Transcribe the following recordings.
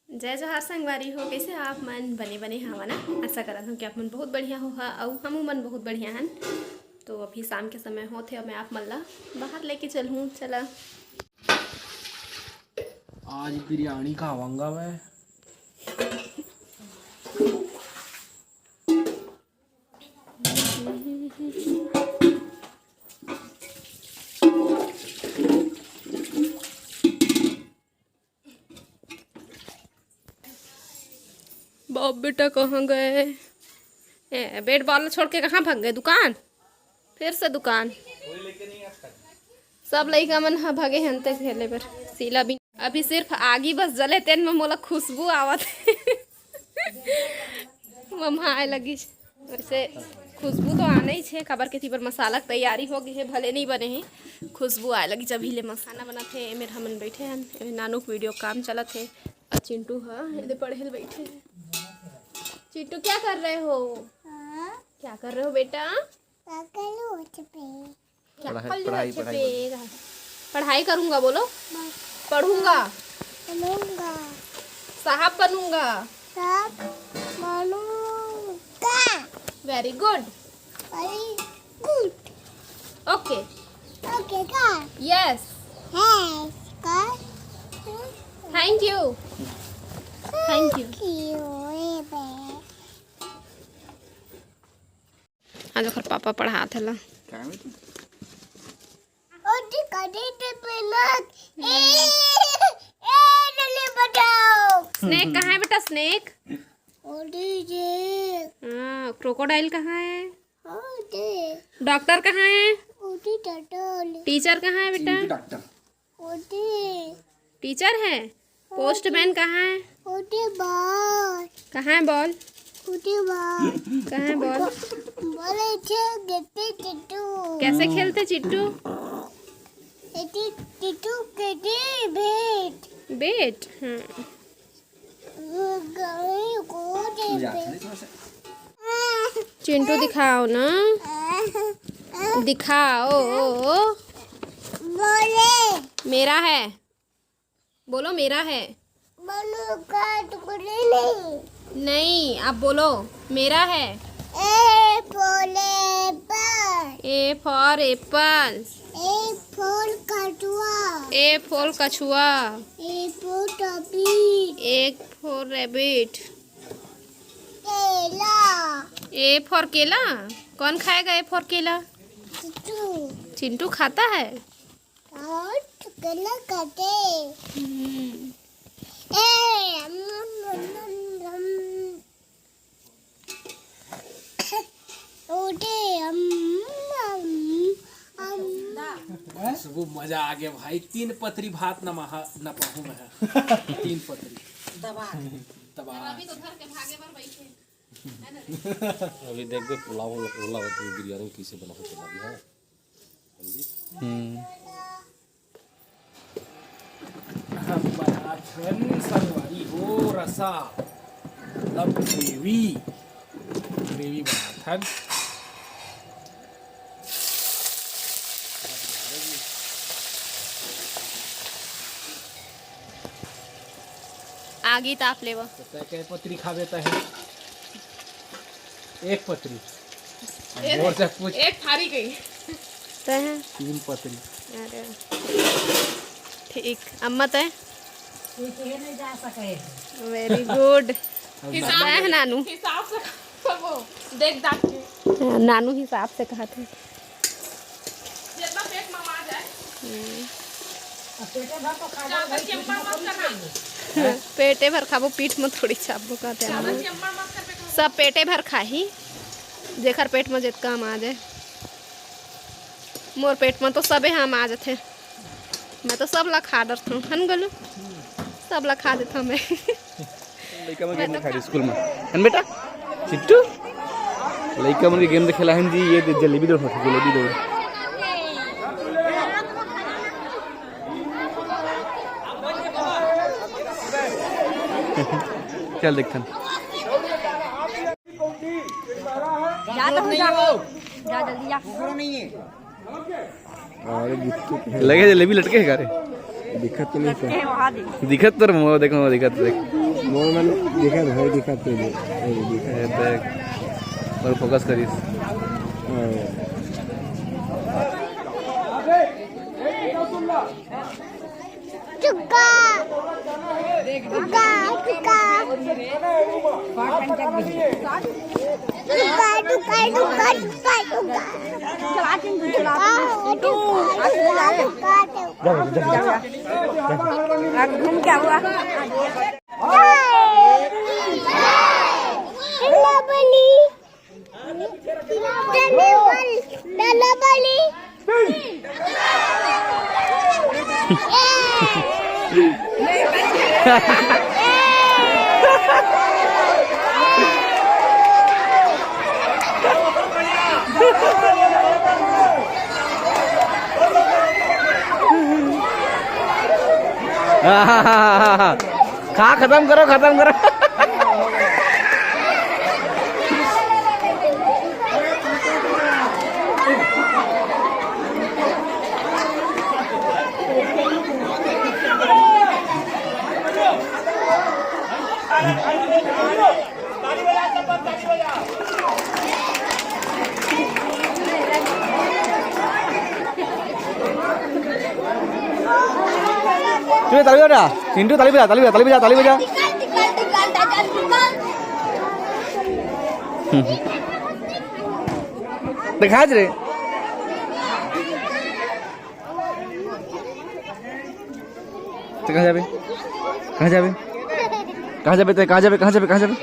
जय जोहार संगवारी हो, कैसे आप मन बने बने हवा ना। आशा करत हूँ कि आप मन बहुत बढ़िया हो और हमू मन बहुत बढ़िया हन। तो अभी शाम के समय होते और मैं आप मन ला बाहर लेके चलूँ। चला आज बिरयानी खावांगा मैं। बाप बेटा कहाँ गए? बैट बॉल छोड़ के कहाँ भाग गए? दुकान, फिर से दुकान। सब लइका मन हा भागे हंते खेले पर। सीला भी अभी सिर्फ आगी बस जले तेन में मोला खुशबू आवत मम्मा आए लगी। वैसे खुशबू तो आने ही छे, खबर के थी पर मसाला तैयारी हो गई है, भले नहीं बने हैं। खुशबू आए लगी जब हिले मसाला बना थे। मेरे हमन बैठे हैं, नानू को वीडियो काम चला थे और चिंटू हाँ इधर पढ़े बैठे हैं। चिंटू क्या कर रहे हो? क्या कर रहे हो बेटा? पढ़ाई करूंगा बोलो। पढ़ूंगा, साहब बनूंगा। Very good. Okay yes thank you thank you. आज ओकर पापा पढ़ाते ला। स्नेक कहाँ है बेटा? स्नेक क्रोकोडाइल कहाँ है? डॉक्टर कहाँ है? टीचर कहाँ है बेटा? टीचर है। पोस्टमैन कहाँ है? कहाँ है बॉल? कहाँ है बॉल? कैसे खेलते चिट्टू? बेट चिंटू दिखाओ ना, दिखाओ। मेरा है बोलो, मेरा है। नहीं आप बोलो, मेरा है। A for apple. A for कछुआ। A for rabbit. A for केला। कौन खाएगा ए फॉर केला? चिंटू खाता है। वो मजा आ गया भाई। 3 पतरी भात न पाहू मैं। 3 पतरी दबा अभी तो घर के भागे पर बैठे। अभी देख दे पुलाव बिरयानी कैसे बना के चला दिया है। संगवारी हो रसा तब ग्रेवी बना था। आगी ताप लेवा। तो पतरी खा देता है? 1 पतरी और से पूछ। एक थारी गई तो है 3 पतरी। अरे ठीक अम्मा तय वेरी गुड। हिसाब है नानू, हिसाब से वो देख दाख के नानू हिसाब से कहा थे। जितना पेट में आ जाए पेटे भर खाबो, पीठ में थोड़ी छापो कहते हैं। सब पेटे भर खाही, जेकर पेट में जितना हम आ जाए। मोर पेट में तो सबे हम आ जाते। मैं तो सब ला खा डरता हूँ हन गलू, सब ला खा देता मैं। लइका मन गेम खेला स्कूल में हन बेटा चिट्टू। लइका मन के गेम खेला हन जी। ये जलेबी दो, जलेबी दो। चल देखथन। जा जल्दी जा। लगे जलेबी लटके है गारे। दिखत तो नहीं, दिखत तो देखो, दिखत देख। देख और फोकस करिस चुका चुका चुका घूम क्या हुआ खा खत्म करो खत्म करो तुझे ताली बजा चिंटू ताली बजा ताली बजा ताली बजा ताली बजा दिखा रे तो कहाँ जाबे कहाँ जाबे कहाँ जाबे तो कहाँ जाबे कहाँ जाबे कहाँ जाबे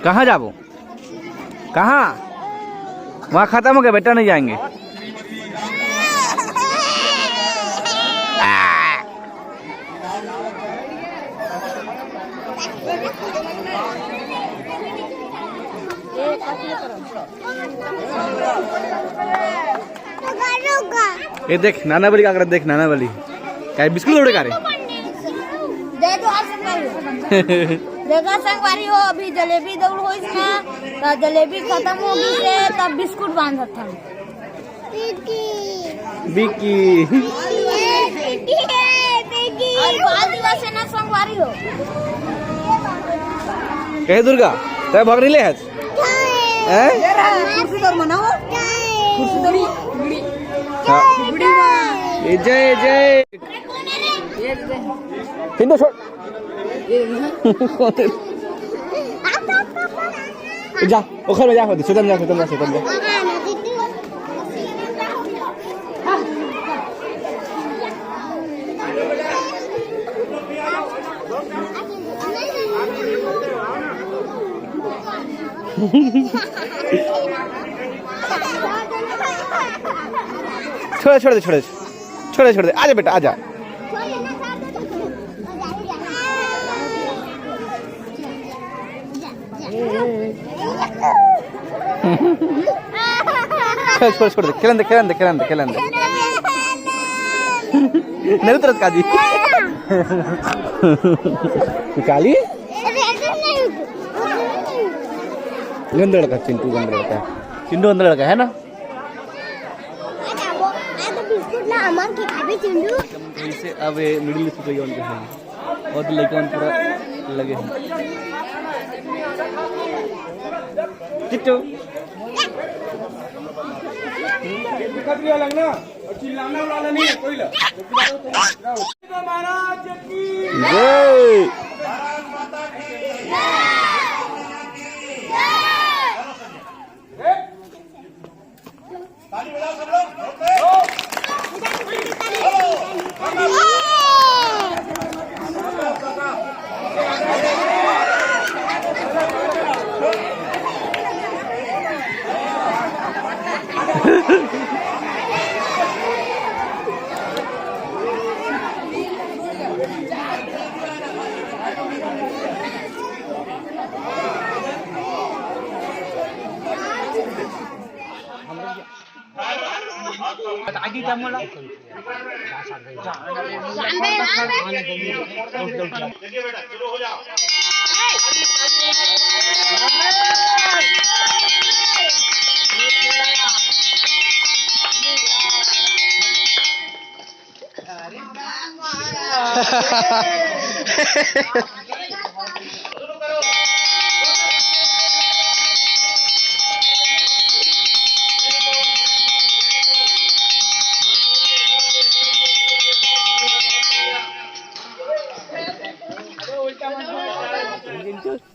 कहाँ जाबो कहाँ वहाँ खत्म हो गया बेटा नहीं जाएंगे ये देख नाना बली का कर देख नाना बली क्या बिस्कुट उड़े का रे देखा संगवारी हो अभी जलेबी दौड़ हो इसमें तो जलेबी खत्म होगी से तब बिस्कुट बांधा था बिकी और 5 दिवस से ना संगवारी हो कहे दुर्गा तय भाग नहीं ले है कुर्सी दौड़ मनाओ कुर्सी दौड़ जय जय चिंटू छोड़ जा ओखर में जा सुतम जा सुतम जा सुतम जा छोड़ छोड़ दे छोड़ दे छोड़ दे छोड़ दे आजा बेटा आजा छोड़ छोड़ दे खेलन दे खेलन दे खेलन दे खेलन दे नहीं उतरत काजी काली गंदा लड़का चिंटू गंदा लड़का चिंटू गंदा लड़का है ना इसे अब मिडिल स्कूल के उनके हैं और लड़का पूरा लगे हैं चिट्टू लगना और चिल्लाना वाला नहीं है कोई ला महाराज की जय ताली बजाओ सब लोग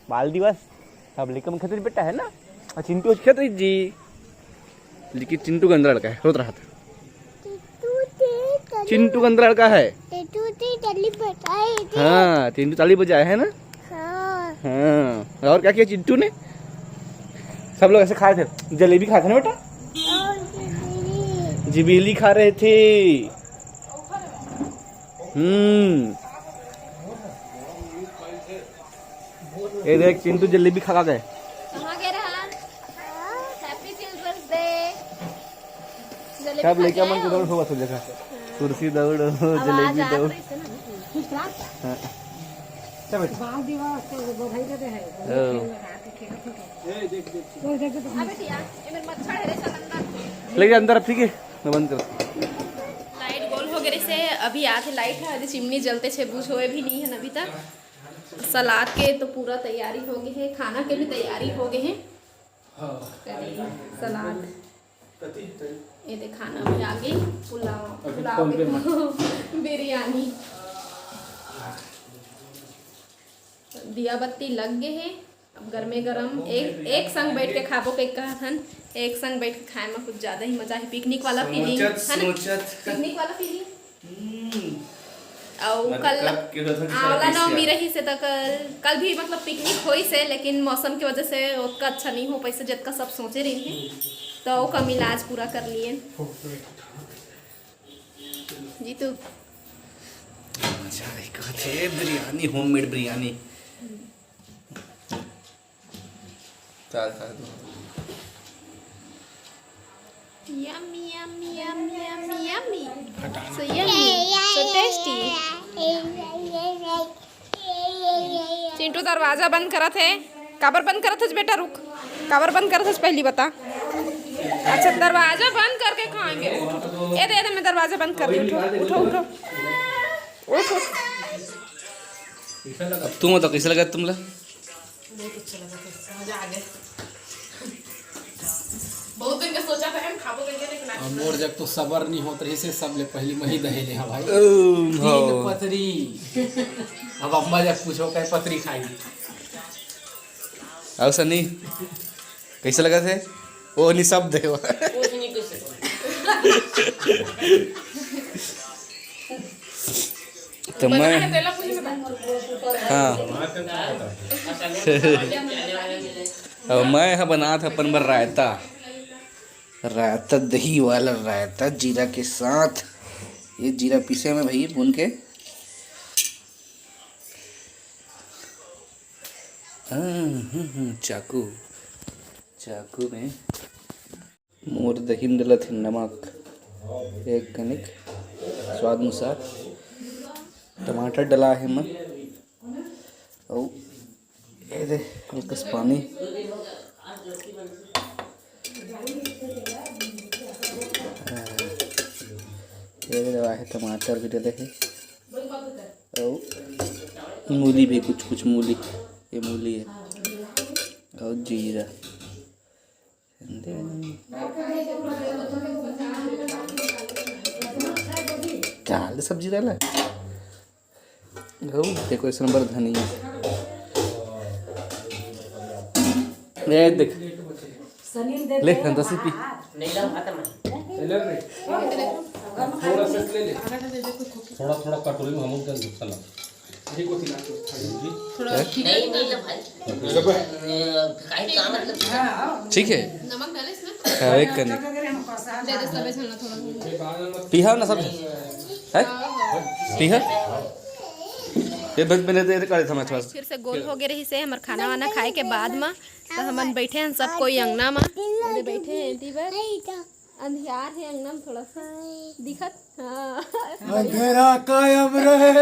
बाल दिवस अब लेकर खतरे बेटा है ना। और चिंटू खेत रही जी, लेकिन चिंटू का अंदर लड़का है, रोत रहा था। चिंटू का अंदर लड़का है। हाँ चिंटू ताली बजाया है ना। हाँ और क्या किया चिंटू ने? सब लोग ऐसे खाए थे, जलेबी खाए थे ना बेटा, जिबीली खा रहे थे। ये देख चिंटू जलेबी खा गए। सब लेके मन दौड़ होगा सब जगह, कुर्सी दौड़, जलेबी दौड़। लेकिन अंदर ठीक है, मैं बंद कर। लाइट गोल हो गए से अभी आते लाइट है, अभी चिमनी जलते छे, बुझ होए भी नहीं है अभी तक। सलाद के तो पूरा तैयारी हो गई है, खाना के भी तैयारी हो गए हैं। सलाद ये दे, खाना भी आ गई, पुलाव बिरयानी, दिया बत्ती लग गए हैं। अब गर्मे गरम एक संग बैठ के खाबो के कहा हन, एक संग बैठ के खाए में कुछ ज्यादा ही मजा है। पिकनिक वाला फीलिंग है ना, पिकनिक वाला फीलिंग। और कल आंवला नवमी रही से तो कल भी मतलब पिकनिक हुई से, लेकिन मौसम की वजह से उतना अच्छा नहीं हो पैसे जितना सब सोचे रही हैं, तो वो कम इलाज पूरा कर लिए जी। तो biryani, homemade biryani. Yummy, yummy, yummy, yummy, yummy. So yummy, so tasty. Chintu दरवाजा बंद करत है। काबर बंद करत है बेटा? रुक, काबर बंद करत है पहली बता। अच्छा दरवाजा बंद करके खाएंगे। ये दे मैं दरवाजा बंद कर दी। उठो उठो उठो। तुम बताओ कैसा लगा तुम लोग? बहुत अच्छा लगा था, मजा आ गया। बहुत दिन का सोचा था हम खाबो कहिए, लेकिन मोर जब तो सबर नहीं होत रही से सब ले पहली मही दहेले हा भाई। तीन पतरी। अब अम्मा जब पूछो कै पतरी खाई। आओ सनी कैसा लगा थे? वो नहीं सब देखो। तो मैं हाँ अब मैं यहाँ बना था अपन बर रायता, रायता दही वाला रायता जीरा के साथ। ये जीरा पीसे में भाई भून के, चाकू चाकू में मोर दही में डला थे नमक, एक कनिक स्वाद अनुसार, टमाटर डला है मैं, और ये दे एक कस पानी, ये डला है टमाटर भी डले है, और मूली भी कुछ कुछ मूली, ये मूली है, और जीरा। चाल सब्जी डाला देखो इस नंबर धनिया, ये देख ले 10 पी थोड़ा थोड़ा कटोरी में हम उनका चला ठीक है। नमक डाले इसमें, एक कनिक दे दे सब इसमें थोड़ा पीहा ना सब है पीहा ये बस मैंने दे करे था मैं थोड़ा सा फिर से गोल हो गए रही से हमार खाना वाना खाए के बाद में तो हमन बैठे हैं सब कोई अंगना में ये बैठे हैं तीबर अंधियार है अंगना में थोड़ा सा दिखत हाँ अंधेरा कायम रहे।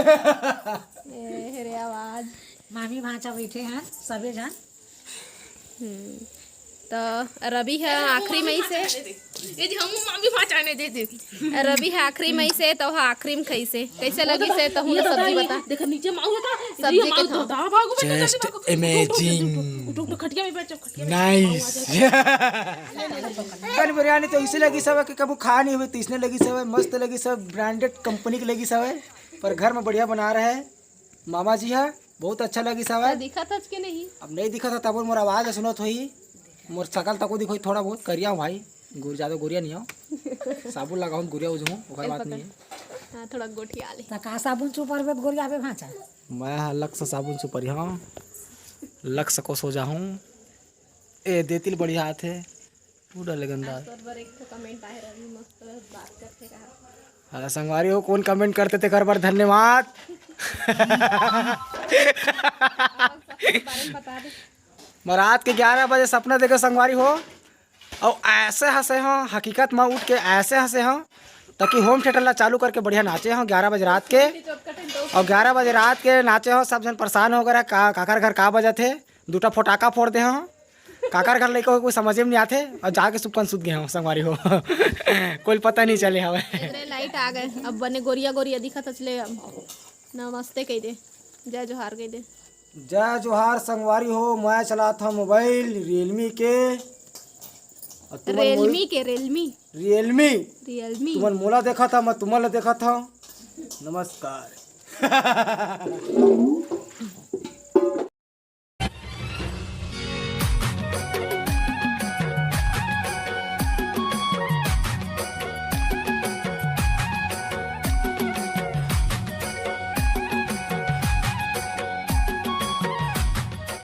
रे आवाज मामी भांचा बैठे हैं सबे जन। तो रवि है आखिरी मई से रवि है आखिरी मई से तो आखिरी में कैसे कैसे लगी से तो हुन सब्जी बता देखो नीचे माऊ होता सब्जी के था जस्ट इमेजिंग उठो खटिया में बैठ जाओ खटिया में। नाइस। चिकन बिरयानी तो इसे लगी सब है कि कभी खा नहीं हुई तो इसने लगी सब है, मस्त लगी सब, ब्रांडेड कंपनी की लगी सब है, पर घर में बढ़िया बना रहे हैं मामा जी है, बहुत अच्छा लगी सब है। दिखा था कि नहीं अब नहीं दिखा था तब मोर आवाज है सुनो थोड़ी, मोर शकल तको दिखो थोड़ा बहुत करिया हूँ भाई, ज्यादा गोरिया नहीं हो, साबुन लगाऊँ गोरिया हो जाऊँ ओकर बात नहीं है। हाँ थोड़ा गोठिया ले त का साबुन सुपर में गोरिया पे भांचा। मैं लक्स साबुन से पर हाँ लक्स को सो जाऊँ ए देतिल बढ़िया हाथ है पूरा लगनदार। एक तो कमेंट आए रवि मस्त बात करते रहा अरे संगवारी हो कौन कमेंट करते थे घर पर धन्यवाद। बता दे मैं रात के 11 बजे सपना देखे संगवारी हो और ऐसे हंसे हो, हकीकत में उठ के ऐसे हंसे हो ताकि होम थिएटर ला चालू करके बढ़िया नाचे हो 11 बजे रात के, और 11 बजे रात के नाचे हो, सब जन परेशान हो गए काकर घर का बजे थे, दूटा फटाका फोड़ दे हो, काकर घर लेके कोई समझ में नहीं आते और जाके सुपन सुत गए हो संगवारी हो। कोई पता नहीं चले हवे। इधरे लाइट आ गए अब बने गोरिया गोरिया दिखा था चले अब नमस्ते कह दे जय जोहार कह दे। जय जोहार संगवारी हो, मैं चला था मोबाइल रियलमी के रियलमी तुमन मोला देखा था मैं तुम्हारा देखा था। नमस्कार।